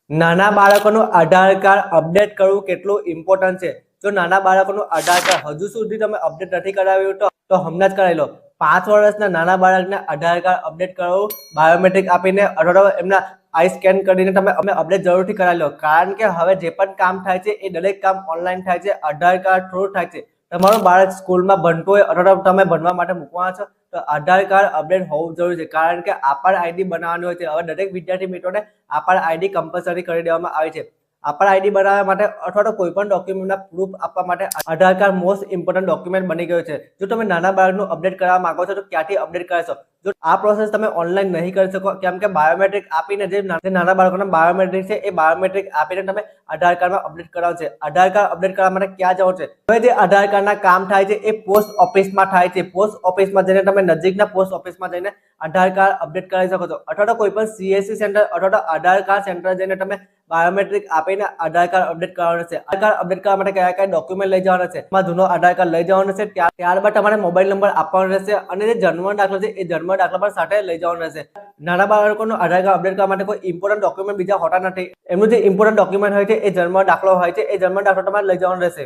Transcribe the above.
નાના બાળકોનું આધાર card update કરવું કેટલું ઇમ્પોર્ટન્ટ છે? જો નાના બાળકોનું આધાર કાર્ડ હજુ સુધી તમે અપડેટ નથી કરાવ્યું તો હમણાં જ કરાવી લો. 5 વર્ષના નાના બાળકને આધાર કાર્ડ અપડેટ કરાવવું બાયોમેટ્રિક આપીને અથવા તો એમના આઈ સ્કેન કરીને તમે અપડેટ જરૂરથી કરાવી લો. કારણ કે હવે જે પણ કામ થાય છે એ દરેક કામ ઓનલાઈન થાય છે, આધાર કાર્ડ થ્રુ થાય છે. તમારું બાળક સ્કૂલમાં ભણતું હોય અથવા તો તમે ભણવા માટે મૂકવાના છો તો આધાર કાર્ડ અપડેટ હોવું જરૂરી છે. કારણ કે આપાર આઈડી બનાવવાની હોય છે. હવે દરેક વિદ્યાર્થી મિત્રોને આપાર આઈડી કમ્પલસરી કરી દેવામાં આવી છે. આપાર આઈડી બનાવવા માટે અથવા તો કોઈ પણ ડોક્યુમેન્ટના પ્રૂફ આપવા માટે આધાર કાર્ડ મોસ્ટ ઇમ્પોર્ટન્ટ ડોક્યુમેન્ટ બની ગયું છે. જો તમે નાના બાળકનું અપડેટ કરવા માંગો છો તો ક્યાંથી અપડેટ કરાવશો? જો આ પ્રોસેસ તમે ઓનલાઈન નહીં કરી શકો કેમ કે બાયોમેટ્રિક આપીને જે નાના બાળકોના બાયોમેટ્રિક છે એ બાયોમેટ્રિક આપીને તમે આધાર કાર્ડમાં અપડેટ કરાવશે. આધાર કાર્ડ અપડેટ કરવા માટે ક્યાં જવું છે? હવે જે આધાર કાર્ડના કામ થાય છે એ પોસ્ટ ઓફિસમાં થાય છે. પોસ્ટ ઓફિસમાં જઈને તમે નજીકના પોસ્ટ ઓફિસમાં જઈને આધાર કાર્ડ અપડેટ કરાવી શકો છો અથવા તો કોઈ પણ CSC સેન્ટર અથવા તો આધાર કાર્ડ સેન્ટર જઈને તમે બાયોમેટ્રિક આપીને આધાર કાર્ડ અપડેટ કરવાનું છે. આધાર કાર્ડ અપડેટ કરવા માટે કયા કયા ડોક્યુમેન્ટ લઈ જવાના છે? એમાં જૂનો આધાર કાર્ડ લઈ જવાનું છે. ત્યારબાદ તમારે મોબાઈલ નંબર આપવાનો રહેશે અને જે જન્મ દાખલો છે એ જન્મ દાખલા પણ સાથે લઈ જવાનો રહેશે. નાના બાળકોનું આધાર કાર્ડ અપડેટ કરવા માટે કોઈ ઇમ્પોર્ટન્ટ ડોક્યુમેન્ટ બીજા હોતા નથી. એમનું જે ઇમ્પોર્ટન્ટ ડોક્યુમેન્ટ હોય છે એ જન્મ દાખલો હોય છે. એ જન્મ દાખલો તમારે લઈ જવાનો રહેશે.